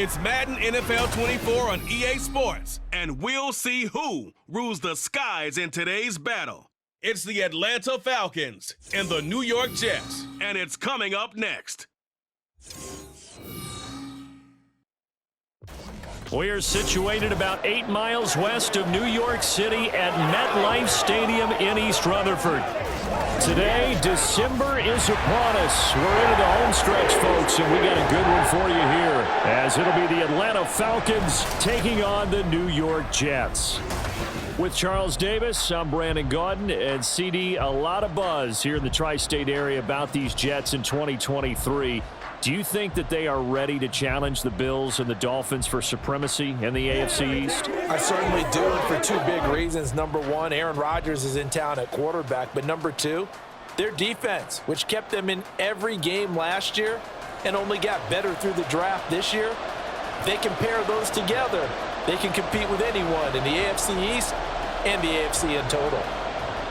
It's Madden NFL 24 on EA Sports, and we'll see who rules the skies in today's battle. It's the Atlanta Falcons and the New York Jets, and it's coming up next. We are situated about 8 miles west of New York City at MetLife Stadium in East Rutherford. Today, December is upon us. We're into the home stretch, folks, and we got a good one for you here, as it'll be the Atlanta Falcons taking on the New York Jets. With Charles Davis, I'm Brandon Gaudin, and CD, a lot of buzz here in the tri-state area about these Jets in 2023. Do you think that they are ready to challenge the Bills and the Dolphins for supremacy in the AFC East? I certainly do, and for two big reasons. Number one, Aaron Rodgers is in town at quarterback, but number two, their defense, which kept them in every game last year and only got better through the draft this year. If they can pair those together, they can compete with anyone in the AFC East and the AFC in total.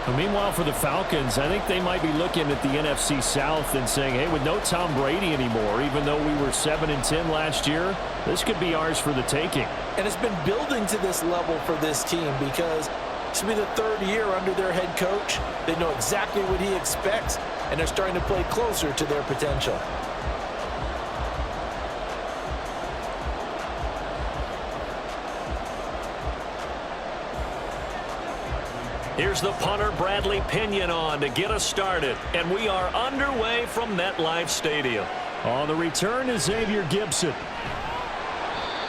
Well, meanwhile, for the Falcons, I think they might be looking at the NFC South and saying, hey, with no Tom Brady anymore, even though we were 7-10 last year, this could be ours for the taking. And it's been building to this level for this team because this will be the third year under their head coach. They know exactly what he expects, and they're starting to play closer to their potential. Here's the punter, Bradley Pinion, on to get us started. And we are underway from MetLife Stadium. On the return is Xavier Gibson.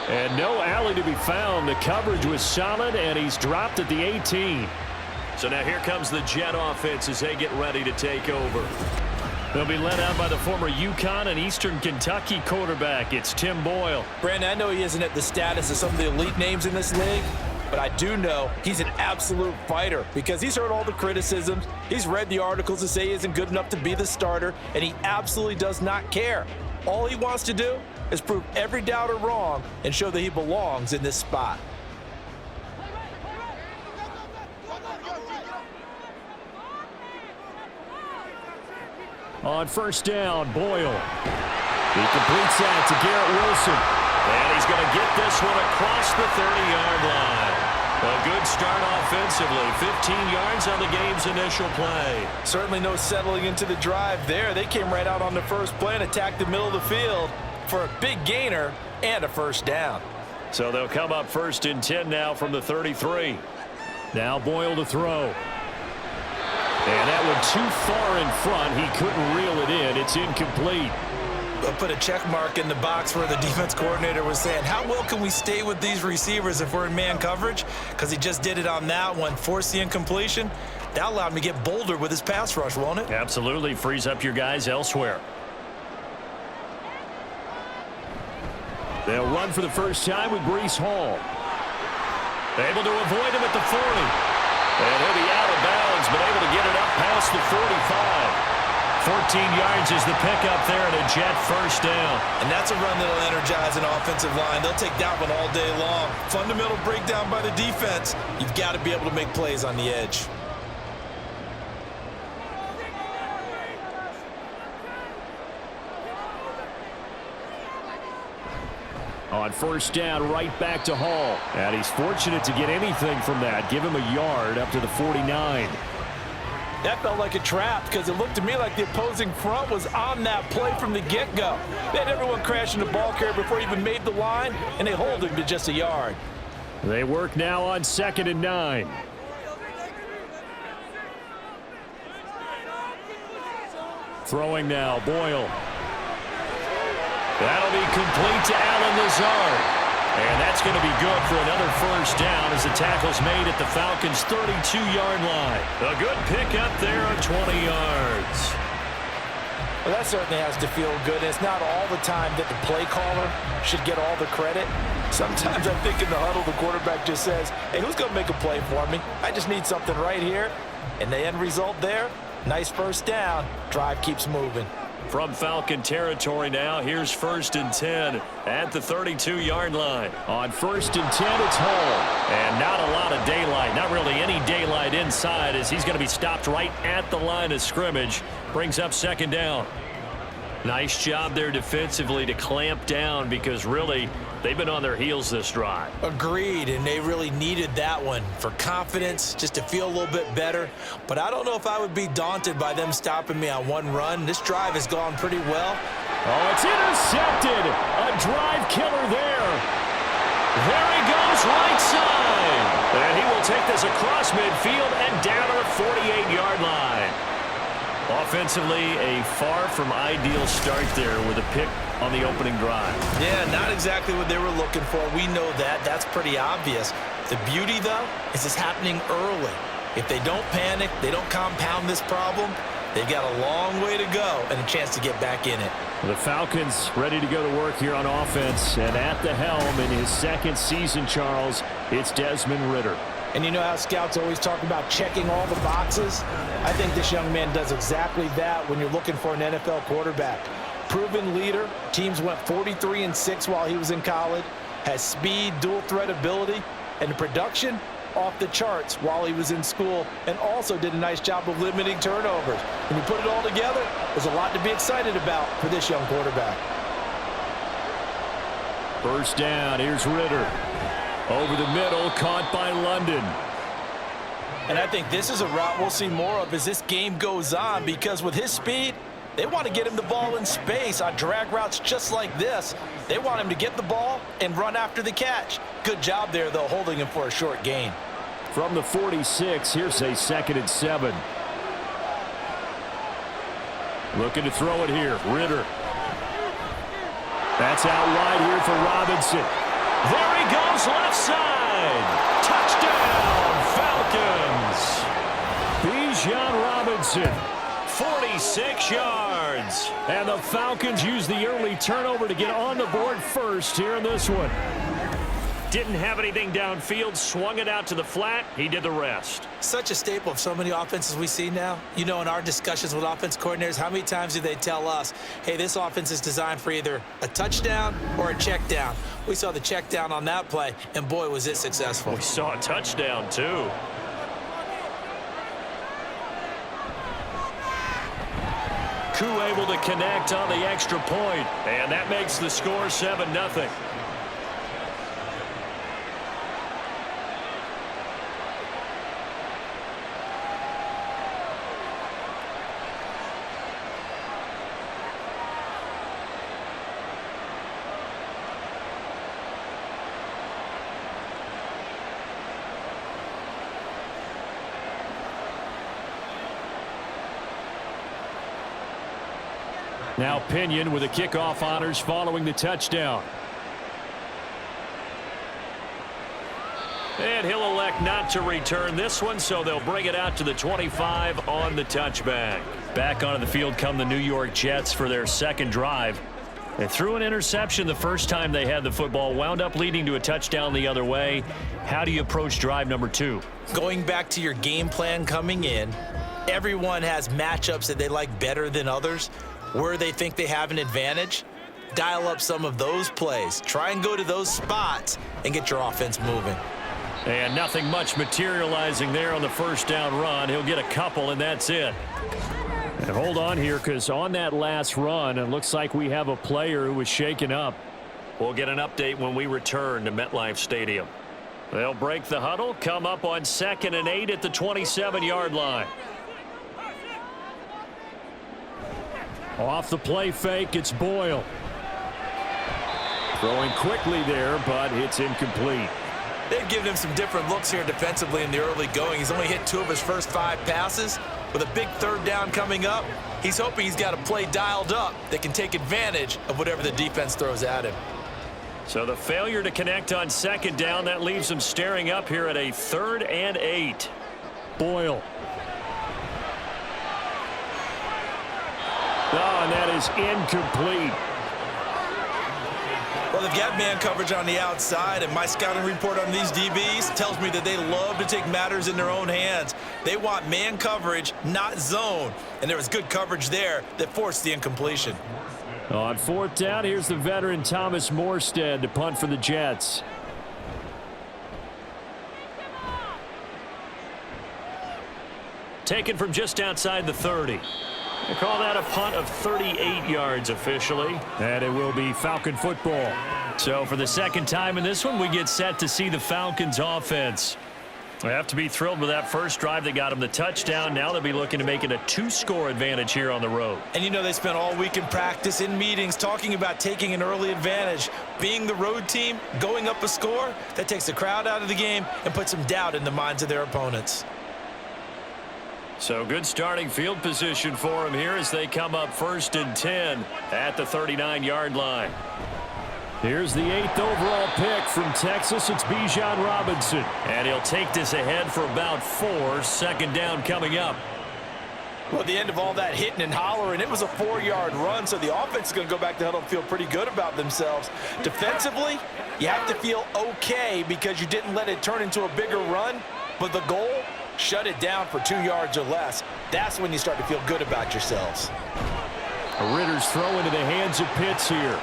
And no alley to be found. The coverage was solid, and he's dropped at the 18. So now here comes the Jet offense as they get ready to take over. They'll be led out by the former UConn and Eastern Kentucky quarterback. It's Tim Boyle. Brandon, I know he isn't at the status of some of the elite names in this league, but I do know he's an absolute fighter because he's heard all the criticisms. He's read the articles that say he isn't good enough to be the starter, and he absolutely does not care. All he wants to do is prove every doubter wrong and show that he belongs in this spot. On first down, Boyle. He completes that to Garrett Wilson. And he's going to get this one across the 30-yard line. A good start offensively. 15 yards on the game's initial play. Certainly no settling into the drive there. They came right out on the first play and attacked the middle of the field for a big gainer and a first down. So they'll come up 1st and 10 now from the 33. Now Boyle to throw. And that one too far in front. He couldn't reel it in. It's incomplete. I'll put a check mark in the box where the defense coordinator was saying, how well can we stay with these receivers if we're in man coverage? Because he just did it on that one, forced the incompletion. That allowed him to get bolder with his pass rush, won't it? Absolutely. Frees up your guys elsewhere. They'll run for the first time with Breece Hall. Able to avoid him at the 40. And he'll be out of bounds, but able to get it up past the 45. 14 yards is the pickup there and a Jet first down. And that's a run that'll energize an offensive line. They'll take that one all day long. Fundamental breakdown by the defense. You've got to be able to make plays on the edge. On first down, right back to Hall. And he's fortunate to get anything from that. Give him a yard up to the 49. That felt like a trap because it looked to me like the opposing front was on that play from the get-go. They had everyone crashing the ball carrier before he even made the line, and they hold him to just a yard. They work now on 2nd and 9. Throwing now, Boyle. That'll be complete to Allen Lazard. And that's going to be good for another first down as the tackle's made at the Falcons' 32-yard line. A good pickup there of 20 yards. Well, that certainly has to feel good. It's not all the time that the play caller should get all the credit. Sometimes I think in the huddle, the quarterback just says, hey, who's going to make a play for me? I just need something right here. And the end result there, nice first down. Drive keeps moving. From Falcon territory now, here's 1st and 10 at the 32-yard line. On 1st and 10, it's Hall. And not a lot of daylight, not really any daylight inside as he's going to be stopped right at the line of scrimmage. Brings up 2nd down. Nice job there defensively to clamp down because really They've been on their heels this drive. Agreed, and they really needed that one for confidence, just to feel a little bit better. But I don't know if I would be daunted by them stopping me on one run. This drive has gone pretty well. Oh, it's intercepted. A drive killer there. There he goes, right side. And he will take this across midfield and down to the 48-yard line. Offensively, a far from ideal start there with a pick on the opening drive. Yeah, not exactly what they were looking for. We know that. That's pretty obvious. The beauty, though, is it's happening early. If they don't panic, they don't compound this problem, they've got a long way to go and a chance to get back in it. The Falcons ready to go to work here on offense. And at the helm in his second season, Charles, it's Desmond Ridder. And you know how scouts always talk about checking all the boxes? I think this young man does exactly that when you're looking for an NFL quarterback. Proven leader. Teams went 43-6 while he was in college. Has speed, dual threat ability, and production off the charts while he was in school, and also did a nice job of limiting turnovers. When you put it all together, there's a lot to be excited about for this young quarterback. First down, here's Ridder. Over the middle, caught by London. And I think this is a route we'll see more of as this game goes on, because with his speed, they want to get him the ball in space on drag routes just like this. They want him to get the ball and run after the catch. Good job there, though, holding him for a short gain. From the 46, here's a 2nd and 7. Looking to throw it here, Ridder. That's out wide here for Robinson. There he goes, left side. Touchdown, Falcons. Bijan Robinson, 46 yards. And the Falcons use the early turnover to get on the board first here in this one. Didn't have anything downfield, swung it out to the flat. He did the rest. Such a staple of so many offenses we see now. You know, in our discussions with offense coordinators, how many times do they tell us, hey, this offense is designed for either a touchdown or a check down? We saw the check down on that play, and boy, was it successful. We saw a touchdown, too. Koo able to connect on the extra point, and that makes the score 7-0. Now Pinion with the kickoff honors following the touchdown. And he'll elect not to return this one, so they'll bring it out to the 25 on the touchback. Back onto the field come the New York Jets for their second drive. They threw an interception the first time they had the football, wound up leading to a touchdown the other way. How do you approach drive number 2? Going back to your game plan coming in, everyone has matchups that they like better than others. Where they think they have an advantage, dial up some of those plays. Try and go to those spots and get your offense moving. And nothing much materializing there on the first down run. He'll get a couple, and that's it. And hold on here, because on that last run, it looks like we have a player who was shaken up. We'll get an update when we return to MetLife Stadium. They'll break the huddle, come up on 2nd and 8 at the 27-yard line. Off the play fake, it's Boyle. Throwing quickly there, but it's incomplete. They've given him some different looks here defensively in the early going. He's only hit 2 of his first 5 passes. With a big third down coming up, he's hoping he's got a play dialed up that can take advantage of whatever the defense throws at him. So the failure to connect on 2nd down, that leaves him staring up here at a 3rd and 8. Boyle. Oh, and that is incomplete. Well, they've got man coverage on the outside, and my scouting report on these DBs tells me that they love to take matters in their own hands. They want man coverage, not zone, and there was good coverage there that forced the incompletion. On 4th down, here's the veteran Thomas Morstead to punt for the Jets. Taken from just outside the 30. They call that a punt of 38 yards officially. And it will be Falcon football. So for the second time in this one, we get set to see the Falcons offense. They have to be thrilled with that first drive that got them the touchdown. Now they'll be looking to make it a 2-score advantage here on the road. And you know they spent all week in practice, in meetings, talking about taking an early advantage. Being the road team, going up a score, that takes the crowd out of the game and puts some doubt in the minds of their opponents. So good starting field position for them here as they come up 1st and 10 at the 39-yard line. Here's the 8th overall pick from Texas. It's Bijan Robinson. And he'll take this ahead for about 4. 2nd down coming up. Well, at the end of all that hitting and hollering, it was a 4-yard run, so the offense is going to go back to huddle and feel pretty good about themselves. Defensively, you have to feel okay because you didn't let it turn into a bigger run, but the goal, shut it down for 2 yards or less. That's when you start to feel good about yourselves. Ritter's throw into the hands of Pitts here.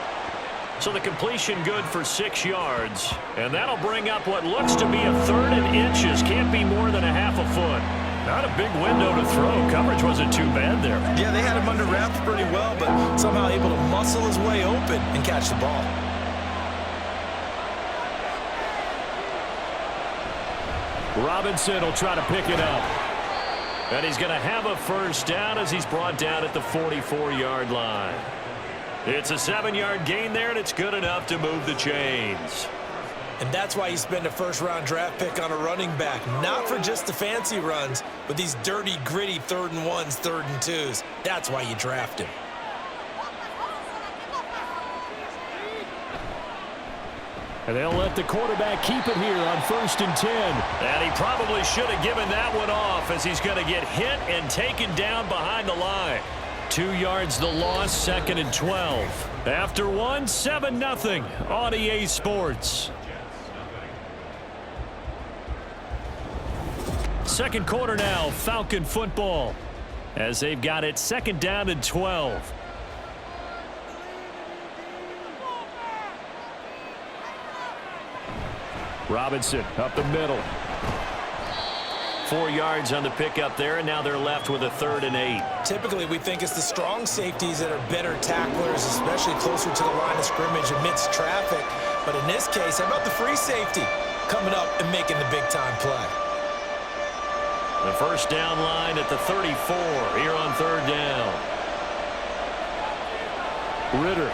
So the completion good for 6 yards. And that'll bring up what looks to be a 3rd and inches. Can't be more than a half a foot. Not a big window to throw. Coverage wasn't too bad there. Yeah, they had him under wraps pretty well, but somehow able to muscle his way open and catch the ball. Robinson will try to pick it up. And he's going to have a 1st down as he's brought down at the 44-yard line. It's a 7-yard gain there, and it's good enough to move the chains. And that's why you spend a 1st-round draft pick on a running back. Not for just the fancy runs, but these dirty, gritty 3rd and 1s, 3rd and 2s. That's why you draft him. And they'll let the quarterback keep it here on 1st and 10. And he probably should have given that one off as he's going to get hit and taken down behind the line. 2 yards the loss, 2nd and 12. After 1, 7-0 on EA Sports. Second quarter now, Falcon football. As they've got it 2nd down and 12. Robinson up the middle. 4 yards on the pickup there, and now they're left with a 3rd and 8. Typically, we think it's the strong safeties that are better tacklers, especially closer to the line of scrimmage amidst traffic. But in this case, how about the free safety coming up and making the big-time play? The 1st down line at the 34 here on 3rd down. Ritter.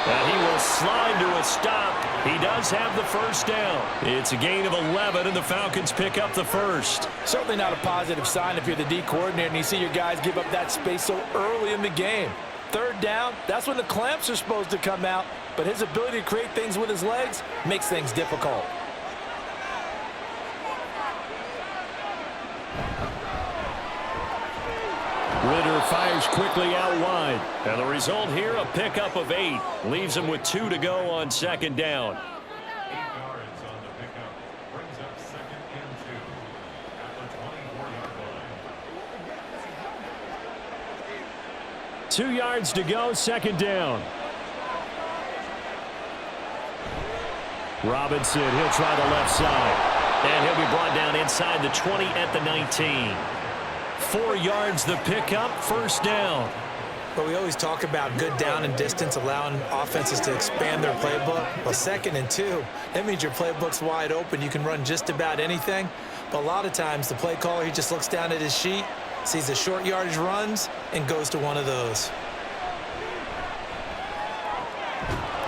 And he will slide to a stop. He does have the 1st down. It's a gain of 11, and the Falcons pick up the 1st. Certainly not a positive sign if you're the D coordinator and you see your guys give up that space so early in the game. 3rd down, that's when the clamps are supposed to come out, but his ability to create things with his legs makes things difficult. Ritter fires quickly out wide. And the result here, a pickup of 8. Leaves him with 2 to go on 2nd down. 8 yards on the pickup. Brings up 2nd and 2 at the 24-yard line. 2 yards to go, 2nd down. Robinson, he'll try the left side. And he'll be brought down inside the 20 at the 19. 4 yards the pickup, 1st down. But we always talk about good down and distance, allowing offenses to expand their playbook. Well, 2nd and 2, that means your playbook's wide open. You can run just about anything. But a lot of times, the play caller, he just looks down at his sheet, sees the short yardage runs, and goes to one of those.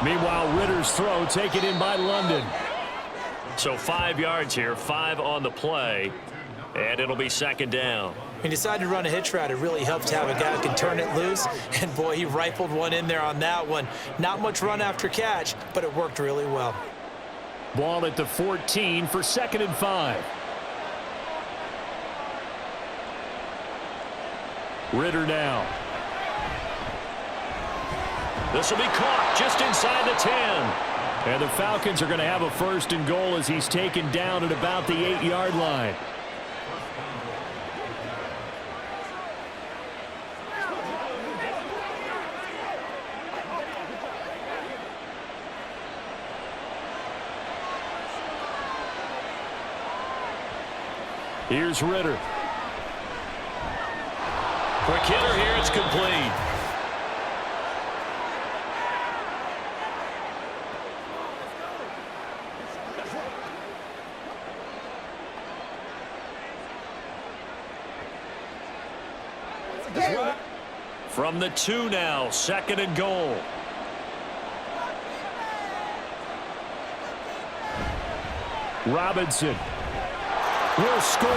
Meanwhile, Ritter's throw taken in by London. So 5 yards here, 5 on the play, and it'll be 2nd down. When you decide to run a hitch route, it really helps to have a guy who can turn it loose. And, boy, he rifled one in there on that one. Not much run after catch, but it worked really well. Ball at the 14 for 2nd and 5. Ritter now. This will be caught just inside the 10. And the Falcons are going to have a 1st and goal as he's taken down at about the 8-yard line. Here's Ritter. Quick hitter here. It's complete. From the 2 now, 2nd and goal. Robinson will score.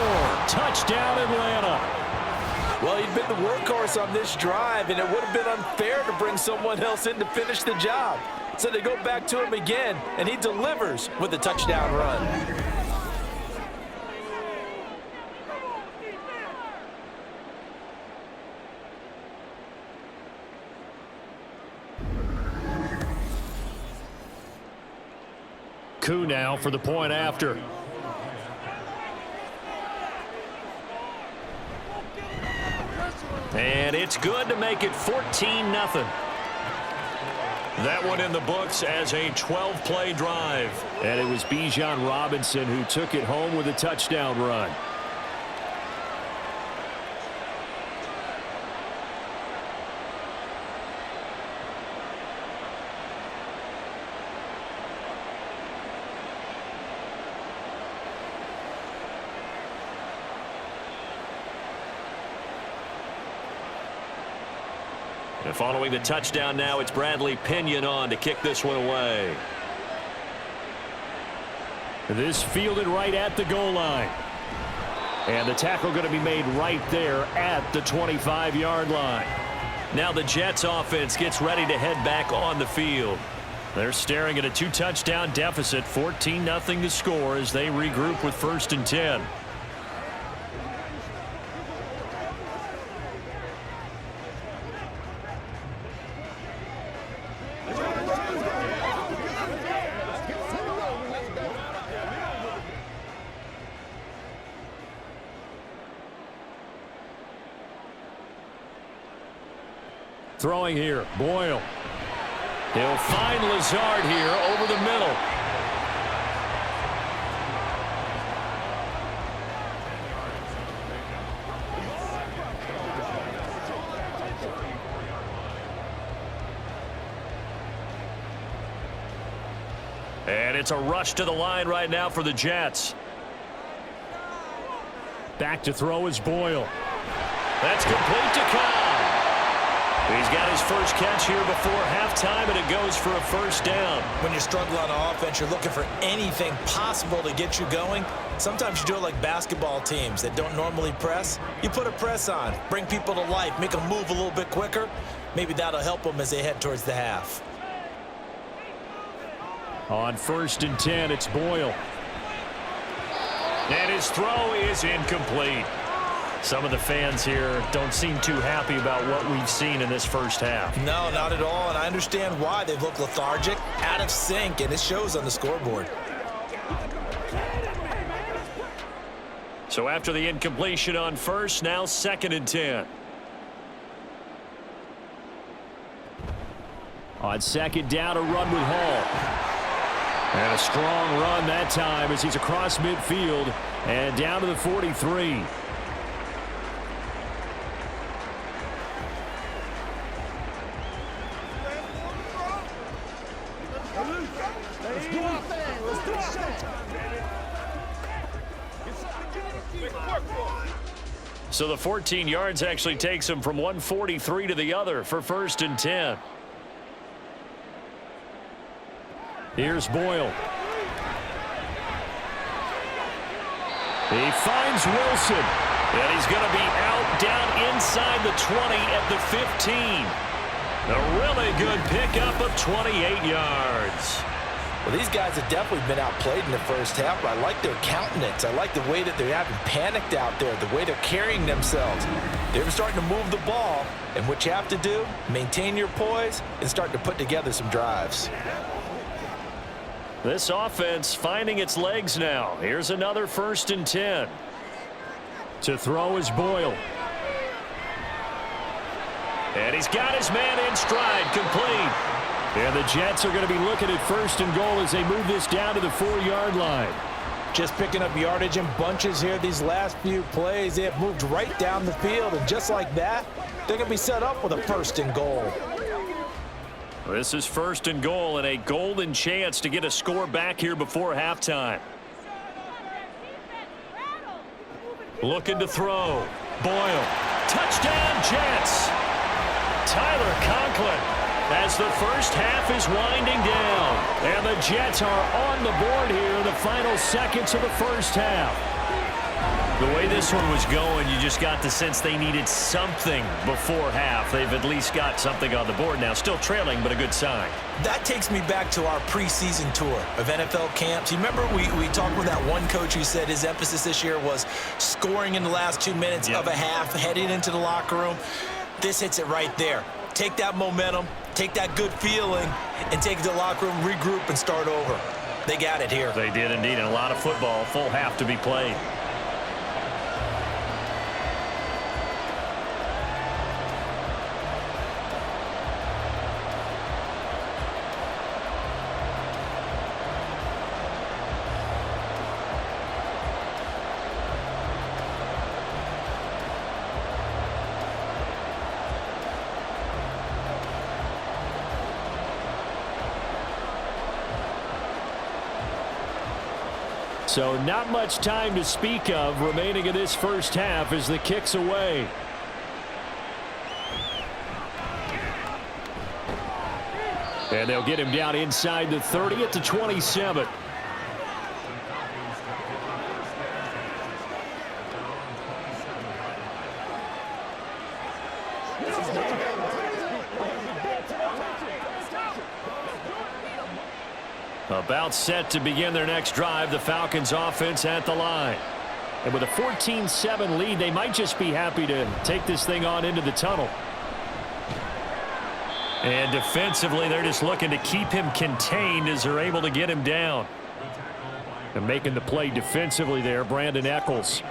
Touchdown, Atlanta. Well, he'd been the workhorse on this drive, and it would have been unfair to bring someone else in to finish the job. So they go back to him again, and he delivers with a touchdown run. Coup now for the point after. And it's good to make it 14-0. That one in the books as a 12-play drive. And it was Bijan Robinson who took it home with a touchdown run. And following the touchdown now, it's Bradley Pinion on to kick this one away. This fielded right at the goal line. And the tackle going to be made right there at the 25-yard line. Now the Jets offense gets ready to head back on the field. They're staring at a 2-touchdown deficit, 14-0 to score as they regroup with 1st and 10. Throwing here, Boyle. He'll find Lazard here over the middle. And it's a rush to the line right now for the Jets. Back to throw is Boyle. That's complete to Cobb. He's got his first catch here before halftime, and it goes for a 1st down. When you're struggling on offense, you're looking for anything possible to get you going. Sometimes you do it like basketball teams that don't normally press. You put a press on, bring people to life, make them move a little bit quicker. Maybe that'll help them as they head towards the half. On 1st and 10, it's Boyle. And his throw is incomplete. Some of the fans here don't seem too happy about what we've seen in this first half. No, not at all, and I understand why. They've looked lethargic, out of sync, and it shows on the scoreboard. So after the incompletion on 1st, now 2nd and 10. On 2nd down, a run with Hall. And a strong run that time as he's across midfield and down to the 43. So the 14 yards actually takes him from 143 to the other for 1st and 10. Here's Boyle. He finds Wilson. And he's going to be out down inside the 20 at the 15. A really good pickup of 28 yards. Well, these guys have definitely been outplayed in the first half, but I like their countenance. I like the way that they haven't panicked out there, the way they're carrying themselves. They're starting to move the ball, and what you have to do, maintain your poise and start to put together some drives. This offense finding its legs now. Here's another 1st and 10. To throw is Boyle. And he's got his man in stride, complete. And the Jets are going to be looking at 1st and goal as they move this down to the 4-yard line. just picking up yardage in bunches here these last few plays. They have moved right down the field, and just like that, they're going to be set up with a 1st and goal. This is 1st and goal and a golden chance to get a score back here before halftime. Looking to throw. Boyle. Touchdown, Jets. Tyler Conklin as the first half is winding down. And the Jets are on the board here in the final seconds of the first half. The way this one was going, you just got the sense they needed something before half. They've at least got something on the board now. Still trailing, but a good sign. That takes me back to our preseason tour of NFL camps. You remember we talked with that one coach who said his emphasis this year was scoring in the last 2 minutes of a half, heading into the locker room. This hits it right there. Take that momentum, take that good feeling, and take it to the locker room, regroup, and start over. They got it here. They did indeed, and a lot of football, full half to be played. So not much time to speak of remaining in this first half as the kick's away. And they'll get him down inside the 30 at the 27. About set to begin their next drive, the Falcons offense at the line. And with a 14-7 lead, they might just be happy to take this thing on into the tunnel. And defensively, they're just looking to keep him contained as they're able to get him down. And making the play defensively there, Brandon Eccles.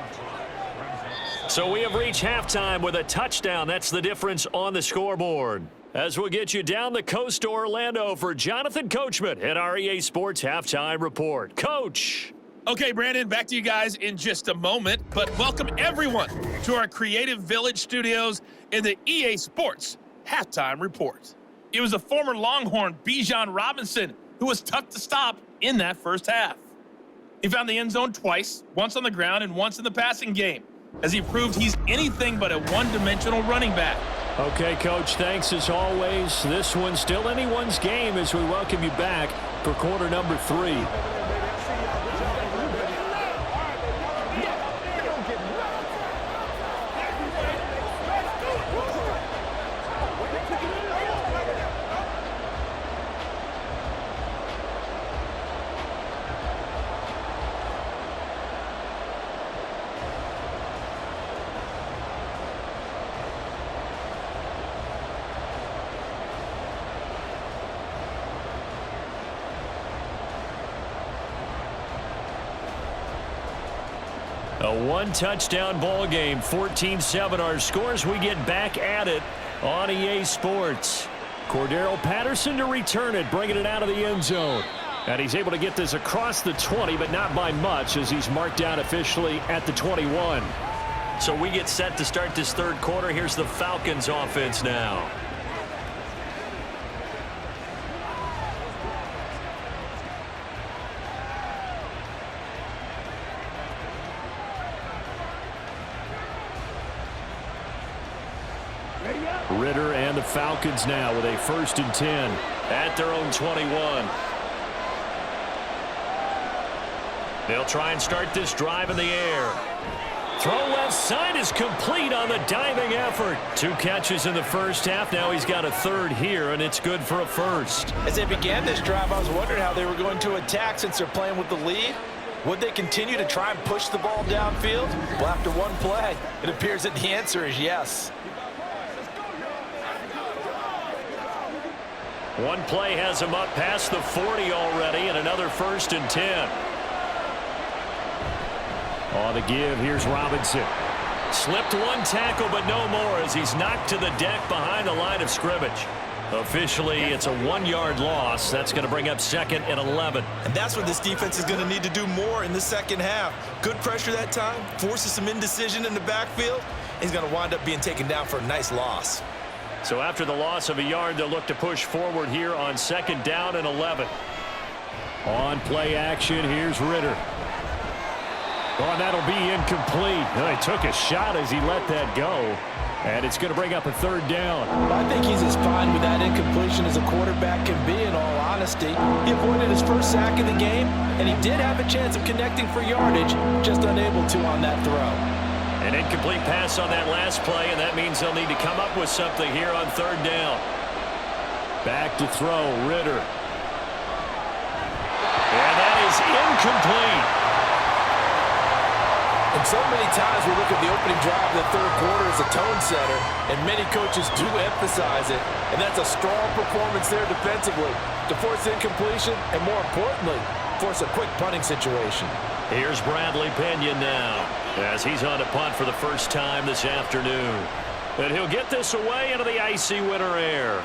So we have reached halftime with a touchdown. That's the difference on the scoreboard. As we'll get you down the coast to Orlando for Jonathan Coachman at our EA Sports Halftime Report. Coach. Okay, Brandon, back to you guys in just a moment, but welcome everyone to our Creative Village studios in the EA Sports Halftime Report. It was the former Longhorn Bijan Robinson who was tough to stop in that first half. He found the end zone twice, once on the ground and once in the passing game, as he proved he's anything but a one-dimensional running back. Okay, Coach, thanks as always. This one's still anyone's game as we welcome you back for quarter number 3. A one-touchdown ball game, 14-7 our scores. We get back at it on EA Sports. Cordero Patterson to return it, bringing it out of the end zone. And he's able to get this across the 20, but not by much as he's marked down officially at the 21. So we get set to start this third quarter. Here's the Falcons offense now. Ritter and the Falcons now with a 1st and 10 at their own 21. They'll try and start this drive in the air. Throw left side is complete on the diving effort. 2 catches in the first half. Now he's got a 3rd here, and it's good for a 1st. As they began this drive, I was wondering how they were going to attack since they're playing with the lead. Would they continue to try and push the ball downfield? Well, after one play, it appears that the answer is yes. One play has him up past the 40 already, and another 1st and 10. On the give, here's Robinson. Slipped one tackle, but no more as he's knocked to the deck behind the line of scrimmage. Officially, it's a 1-yard loss. That's going to bring up 2nd and 11. And that's what this defense is going to need to do more in the second half. Good pressure that time, forces some indecision in the backfield. He's going to wind up being taken down for a nice loss. So after the loss of a yard, they'll look to push forward here on 2nd down and 11. On play action, here's Ritter. Oh, and that'll be incomplete. He took a shot as he let that go. And it's going to bring up a 3rd down. I think he's as fine with that incompletion as a quarterback can be, in all honesty. He avoided his first sack of the game, and he did have a chance of connecting for yardage, just unable to on that throw. An incomplete pass on that last play, and that means they'll need to come up with something here on 3rd down. Back to throw, Ritter. And that is incomplete. And so many times we look at the opening drive of the 3rd quarter as a tone setter, and many coaches do emphasize it, and that's a strong performance there defensively to force incompletion and, more importantly, force a quick punting situation. Here's Bradley Pinion now as he's on to punt for the first time this afternoon. And he'll get this away into the icy winter air.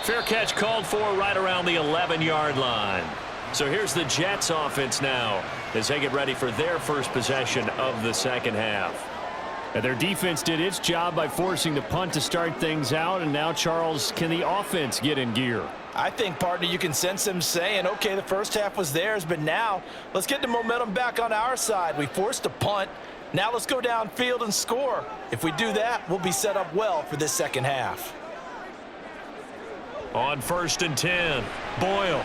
Fair catch called for right around the 11-yard line. So here's the Jets offense now as they get ready for their first possession of the second half. And their defense did its job by forcing the punt to start things out. And now, Charles, can the offense get in gear? I think, partner, you can sense them saying, okay, the first half was theirs, but now let's get the momentum back on our side. We forced a punt. Now let's go downfield and score. If we do that, we'll be set up well for this second half. On 1st and 10, Boyle.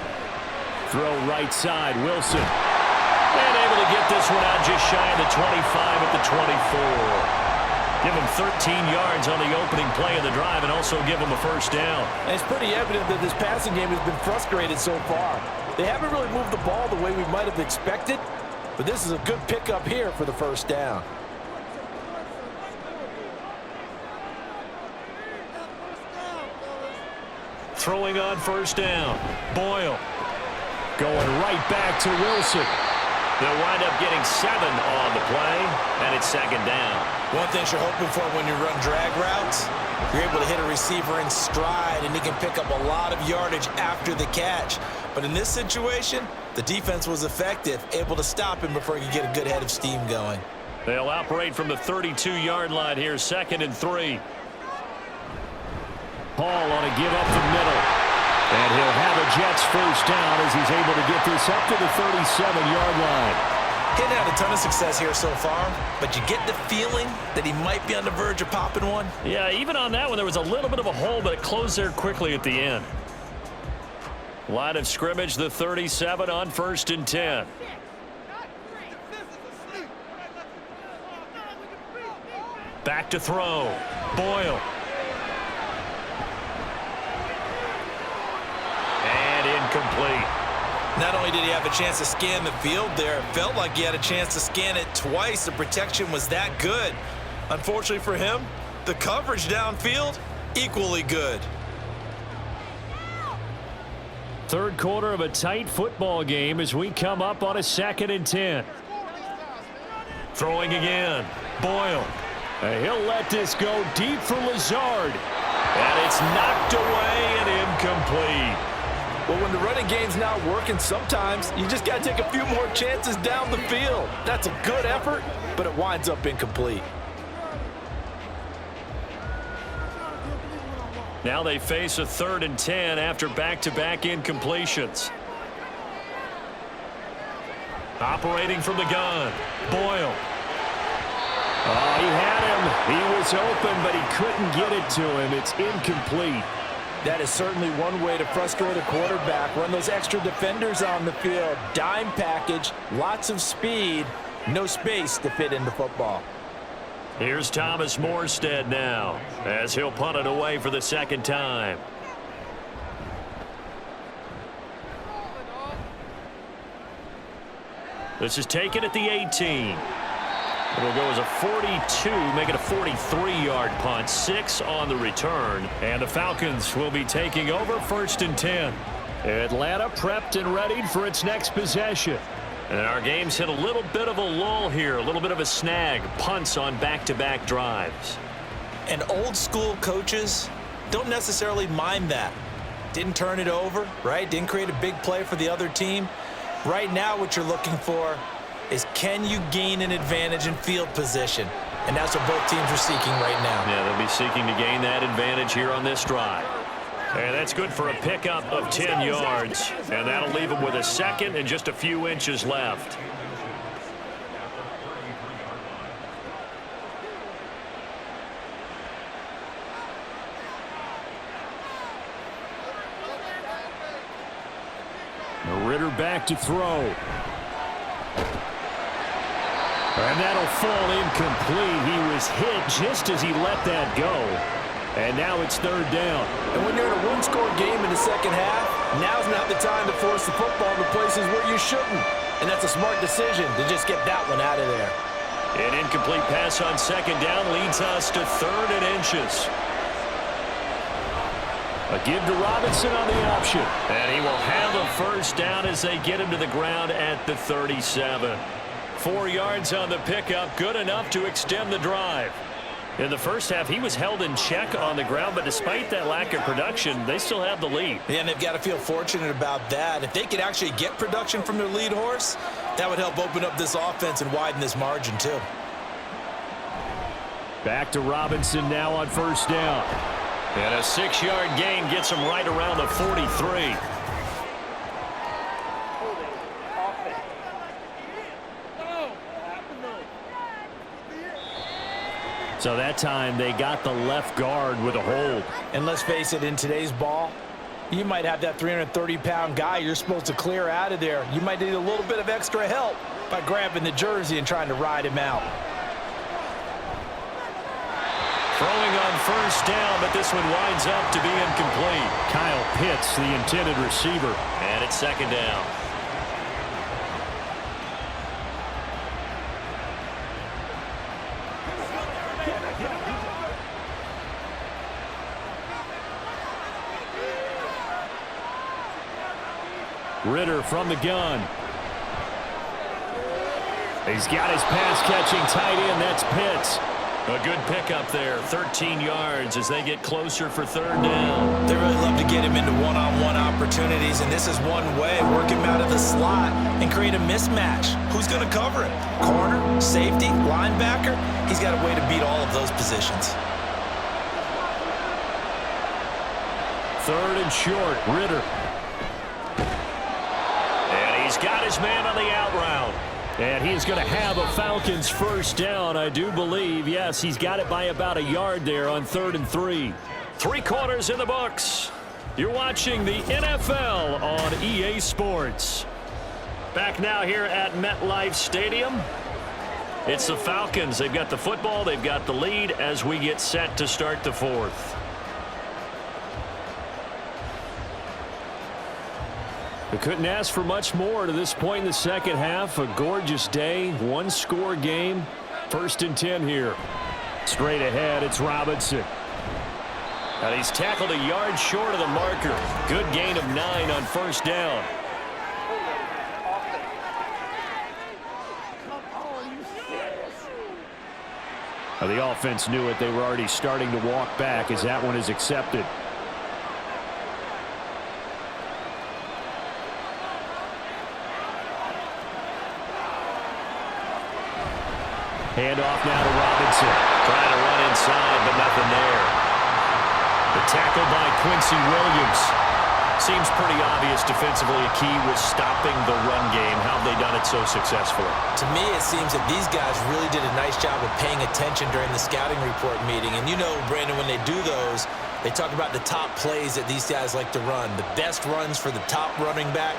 Throw right side, Wilson. And able to get this one out just shy of the 25 at the 24. Give him 13 yards on the opening play of the drive and also give him a first down. And it's pretty evident that this passing game has been frustrated so far. They haven't really moved the ball the way we might have expected, but this is a good pickup here for the first down. Throwing on 1st down, Boyle. Going right back to Wilson. They'll wind up getting 7 on the play, and it's 2nd down. One thing you're hoping for when you run drag routes, you're able to hit a receiver in stride, and he can pick up a lot of yardage after the catch. But in this situation, the defense was effective, able to stop him before he could get a good head of steam going. They'll operate from the 32-yard line here, 2nd and 3. Hall on a give up the middle. And he'll have a Jets first down as he's able to get this up to the 37-yard line. He hadn't had a ton of success here so far, but you get the feeling that he might be on the verge of popping one. Yeah, even on that one, there was a little bit of a hole, but it closed there quickly at the end. Line of scrimmage, the 37 on 1st and 10. Back to throw. Boyle. Incomplete. Not only did he have a chance to scan the field there, it felt like he had a chance to scan it twice. The protection was that good. Unfortunately for him, the coverage downfield, equally good. 3rd quarter of a tight football game as we come up on a 2nd and 10. Throwing again. Boyle. And he'll let this go deep for Lazard. And it's knocked away and incomplete. Well, when the running game's not working, sometimes you just got to take a few more chances down the field. That's a good effort, but it winds up incomplete. Now they face a 3rd and 10 after back-to-back incompletions. Operating from the gun, Boyle. Oh, he had him. He was open, but he couldn't get it to him. It's incomplete. That is certainly one way to frustrate a quarterback. Run those extra defenders on the field. Dime package, lots of speed, no space to fit into football. Here's Thomas Morstead now as he'll punt it away for the 2nd time. This is taken at the 18. It'll go as a 42, make it a 43-yard punt, 6 on the return. And the Falcons will be taking over 1st and 10. Atlanta prepped and readied for its next possession. And our game's hit a little bit of a lull here, a little bit of a snag, punts on back-to-back drives. And old school coaches, don't necessarily mind that. Didn't turn it over, right? Didn't create a big play for the other team. Right now what you're looking for is, can you gain an advantage in field position? And that's what both teams are seeking right now. Yeah, they'll be seeking to gain that advantage here on this drive. And that's good for a pickup of 10 yards. And that'll leave them with a second and just a few inches left. Ritter back to throw. And that'll fall incomplete. He was hit just as he let that go. And now it's third down. And when you're in a one-score game in the second half, now's not the time to force the football to places where you shouldn't. And that's a smart decision to just get that one out of there. An incomplete pass on second down leads us to third and inches. A give to Robinson on the option. And he will have a first down as they get him to the ground at the 37. 4 yards on the pickup, good enough to extend the drive. In the first half, he was held in check on the ground, but despite that lack of production, they still have the lead. Yeah, and they've got to feel fortunate about that. If they could actually get production from their lead horse, that would help open up this offense and widen this margin too. Back to Robinson now on first down. And a 6-yard gain gets him right around the 43. So that time they got the left guard with a hold. And let's face it, in today's ball, you might have that 330-pound guy you're supposed to clear out of there. You might need a little bit of extra help by grabbing the jersey and trying to ride him out. Throwing on first down, but this one winds up to be incomplete. Kyle Pitts, the intended receiver. And it's second down. Ritter from the gun. He's got his pass-catching tight end. That's Pitts. A good pickup there, 13 yards as they get closer for third down. They really love to get him into one-on-one opportunities, and this is one way. Work him out of the slot and create a mismatch. Who's going to cover him? Corner, safety, linebacker? He's got a way to beat all of those positions. Third and short, Ritter. And he's got his man on the out route. And he's going to have a Falcons first down, I do believe. Yes, he's got it by about a yard there on 3rd and 3. 3 quarters in the books. You're watching the NFL on EA Sports. Back now here at MetLife Stadium. It's the Falcons. They've got the football. They've got the lead as we get set to start the 4th. We couldn't ask for much more to this point in the second half. A gorgeous day, 1-score game. 1st and 10 here. Straight ahead, it's Robinson. And he's tackled a yard short of the marker. Good gain of 9 on first down. Now the offense knew it. They were already starting to walk back as that one is accepted. Handoff now to Robinson. Trying to run inside, but nothing there. The tackle by Quincy Williams. Seems pretty obvious defensively. A key was stopping the run game. How have they done it so successfully? To me, it seems that these guys really did a nice job of paying attention during the scouting report meeting. And you know, Brandon, when they do those, they talk about the top plays that these guys like to run. The best runs for the top running back.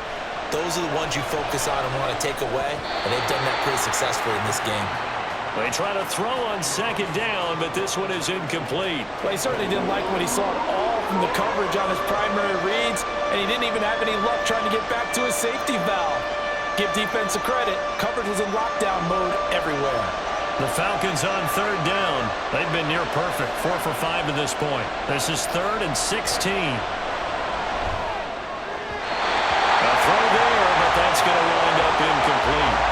Those are the ones you focus on and want to take away. And they've done that pretty successfully in this game. They try to throw on second down, but this one is incomplete. Well, he certainly didn't like when he saw it all from the coverage on his primary reads, and he didn't even have any luck trying to get back to his safety valve. Give defense a credit. Coverage was in lockdown mode everywhere. The Falcons on third down. They've been near perfect, 4 for 5 to this point. This is 3rd and 16. A throw there, but that's going to wind up incomplete.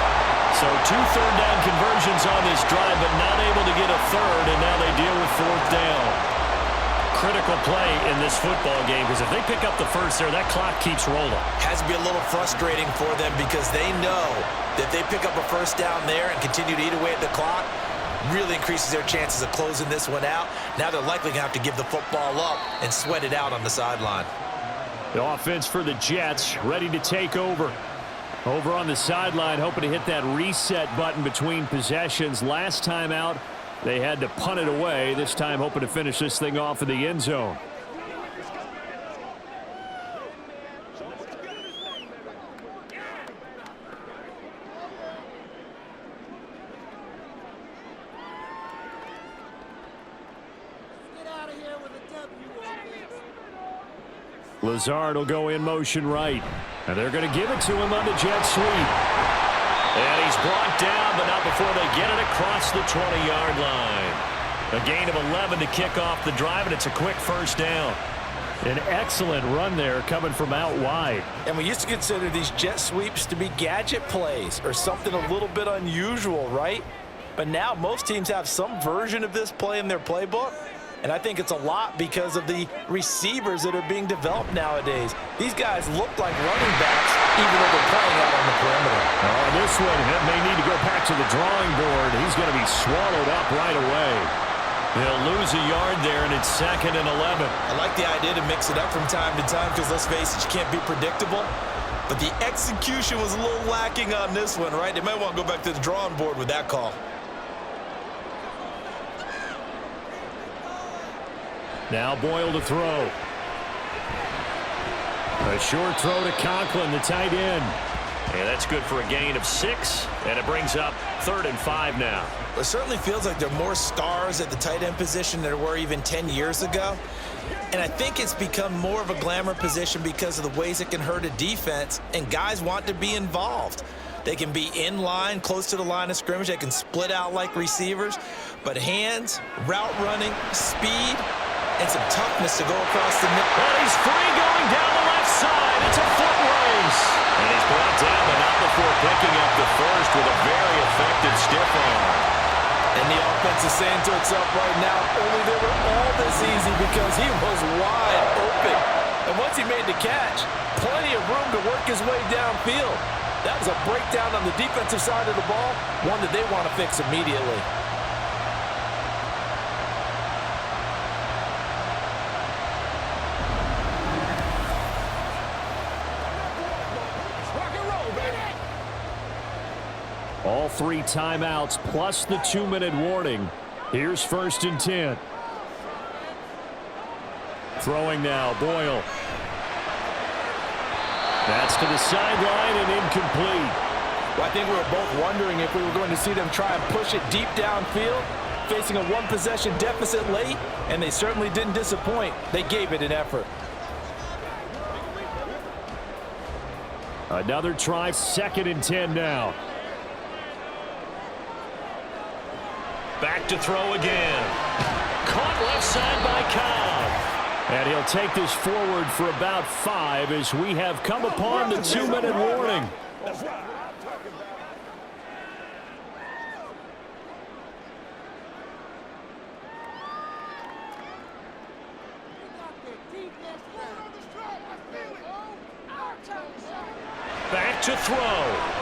So 2 third-down conversions on this drive, but not able to get a third, and now they deal with 4th down. critical play in this football game because if they pick up the first there, that clock keeps rolling. Has to be a little frustrating for them because they know that they pick up a first down there and continue to eat away at the clock, really increases their chances of closing this one out. Now they're likely going to have to give the football up and sweat it out on the sideline. The offense for the Jets ready to take over. Over on the sideline, hoping to hit that reset button between possessions. Last time out, they had to punt it away. This time, hoping to finish this thing off in the end zone. Lazard will go in motion right. And they're going to give it to him on the jet sweep. And he's brought down, but not before they get it across the 20-yard line. A gain of 11 to kick off the drive, and it's a quick first down. An excellent run there coming from out wide. And we used to consider these jet sweeps to be gadget plays or something a little bit unusual, right? But now most teams have some version of this play in their playbook. And I think it's a lot because of the receivers that are being developed nowadays. These guys look like running backs, even though they're playing out on the perimeter. Oh, this one may need to go back to the drawing board. He's going to be swallowed up right away. They'll lose a yard there, and it's 2nd and 11. I like the idea to mix it up from time to time because, let's face it, you can't be predictable. But the execution was a little lacking on this one, right? They might want to go back to the drawing board with that call. Now Boyle to throw. A short throw to Conklin, the tight end. And that's good for a gain of 6, and it brings up 3rd and 5 now. It certainly feels like there are more stars at the tight end position than there were even 10 years ago. And I think it's become more of a glamour position because of the ways it can hurt a defense, and guys want to be involved. They can be in line, close to the line of scrimmage. They can split out like receivers. But hands, route running, speed, and some toughness to go across the middle. And he's free going down the left side. It's a foot race. And he's brought down, but not before picking up the first with a very effective stiff arm. And the offense is saying to itself right now, only they were all this easy because he was wide open. And once he made the catch, plenty of room to work his way downfield. That was a breakdown on the defensive side of the ball, one that they want to fix immediately. All 3 timeouts plus the 2-minute warning. Here's 1st and 10. Throwing now, Boyle. That's to the sideline and incomplete. Well, I think we were both wondering if we were going to see them try and push it deep downfield, facing a 1-possession deficit late, and they certainly didn't disappoint. They gave it an effort. Another try, 2nd and 10 now. Back to throw again. Caught left side by Cobb. And he'll take this forward for about 5 as we have come upon the 2-minute warning. Back to throw.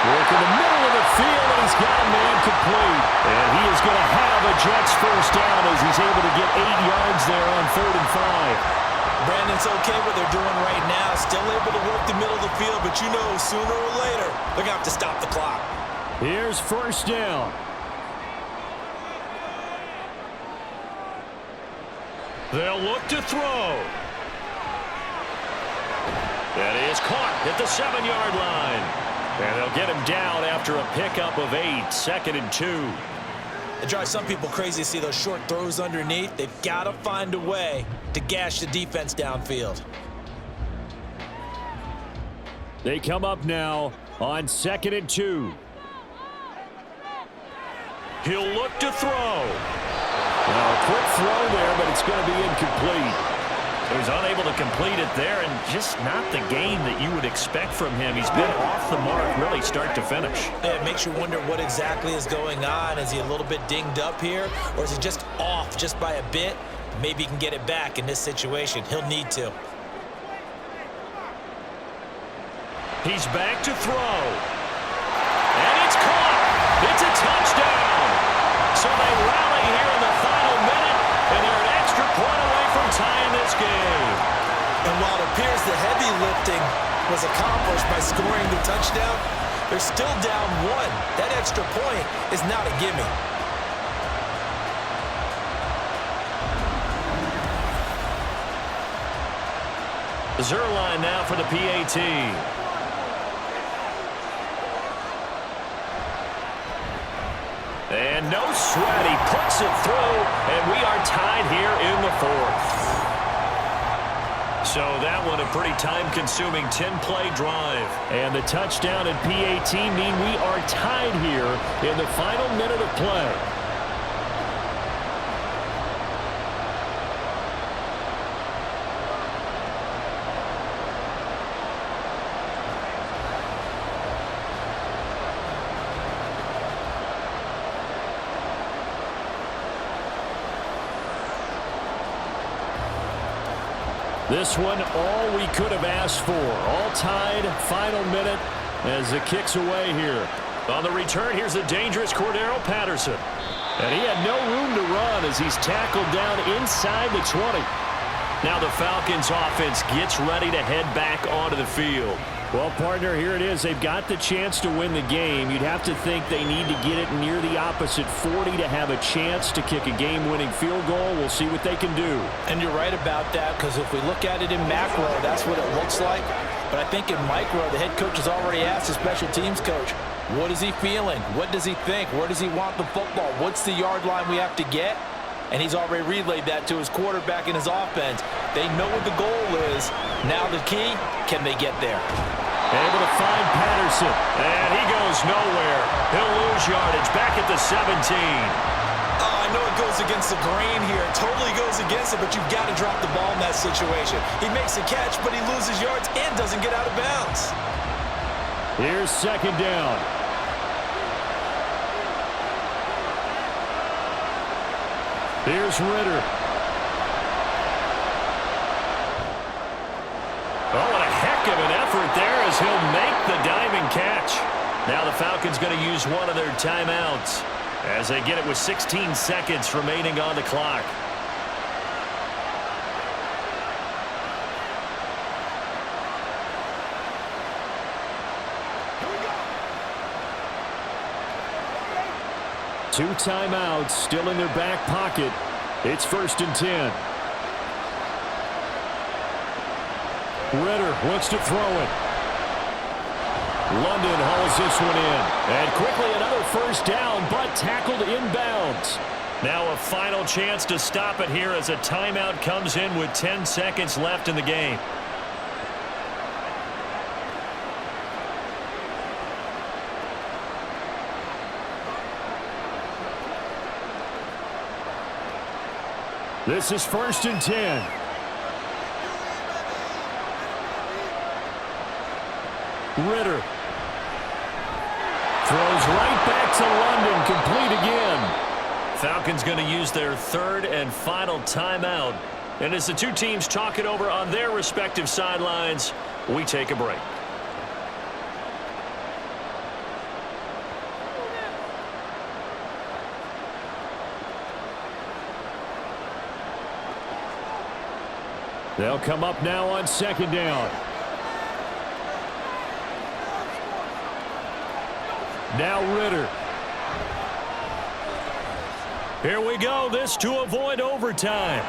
Work in the middle of the field, and he's got a man complete. And he is going to have a Jets first down as he's able to get 8 yards there on 3rd and 5. Brandon's okay what they're doing right now. Still able to work the middle of the field, but you know sooner or later they're going to have to stop the clock. Here's 1st down. They'll look to throw. That is caught at the 7-yard line. And they'll get him down after a pickup of 8, 2nd and 2. It drives some people crazy to see those short throws underneath. They've got to find a way to gash the defense downfield. They come up now on 2nd and 2. He'll look to throw. Now, a quick throw there, but it's going to be incomplete. He was unable to complete it there, and just not the game that you would expect from him. He's been off the mark really start to finish. Yeah, it makes you wonder what exactly is going on. Is he a little bit dinged up here, or is he just off just by a bit? Maybe he can get it back in this situation. He'll need to. He's back to throw. And it's caught. It's a touchdown. So they rally here in the final minute, and they're an extra point away from tying this game. And while it appears the heavy lifting was accomplished by scoring the touchdown, they're still down one. That extra point is not a gimme. Zerline now for the PAT. And no sweat, he puts it through, and we are tied here in the fourth. So that one a pretty time-consuming 10-play drive. And the touchdown and PAT mean we are tied here in the final minute of play. This one, all we could have asked for. All tied, final minute as it kicks away here. On the return, here's the dangerous Cordero Patterson. And he had no room to run as he's tackled down inside the 20. Now the Falcons offense gets ready to head back onto the field. Well, partner, here it is. They've got the chance to win the game. You'd have to think they need to get it near the opposite 40 to have a chance to kick a game-winning field goal. We'll see what they can do. And you're right about that, because if we look at it in macro, that's what it looks like. But I think in micro, the head coach has already asked the special teams coach, what is he feeling? What does he think? Where does he want the football? What's the yard line we have to get? And he's already relayed that to his quarterback and his offense. They know what the goal is. Now the key, can they get there? Able to find Patterson, and he goes nowhere. He'll lose yardage back at the 17. Oh, I know it goes against the grain here. It totally goes against it, but you've got to drop the ball in that situation. He makes a catch, but he loses yards and doesn't get out of bounds. Here's second down. Here's Ritter. Oh, and a heck of an effort there as he'll make the diving catch. Now the Falcons going to use one of their timeouts as they get it with 16 seconds remaining on the clock. Two timeouts still in their back pocket. It's 1st and 10. Ritter wants to throw it. London hauls this one in. And quickly another first down, but tackled inbounds. Now a final chance to stop it here as a timeout comes in with 10 seconds left in the game. This is 1st and 10. Ritter throws right back to London, complete again. Falcons going to use their third and final timeout. And as the two teams talk it over on their respective sidelines, we take a break. They'll come up now on second down. Now Ritter. Here we go. This to avoid overtime.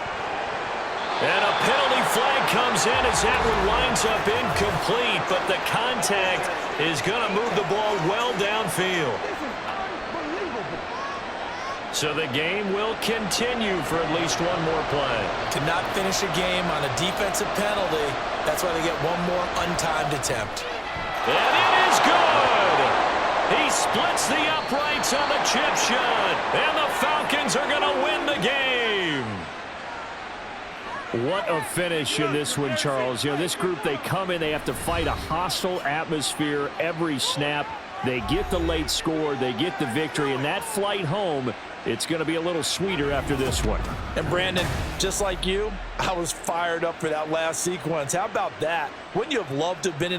And a penalty flag comes in as that one winds up incomplete, but the contact is going to move the ball well downfield. So the game will continue for at least one more play. To not finish a game on a defensive penalty, that's why they get one more untimed attempt. And it is good! He splits the uprights on the chip shot, and the Falcons are going to win the game. What a finish in this one, Charles. You know, this group, they come in, they have to fight a hostile atmosphere every snap. They get the late score, they get the victory, and that flight home, it's going to be a little sweeter after this one. And Brandon, just like you, I was fired up for that last sequence. How about that? Wouldn't you have loved to have been in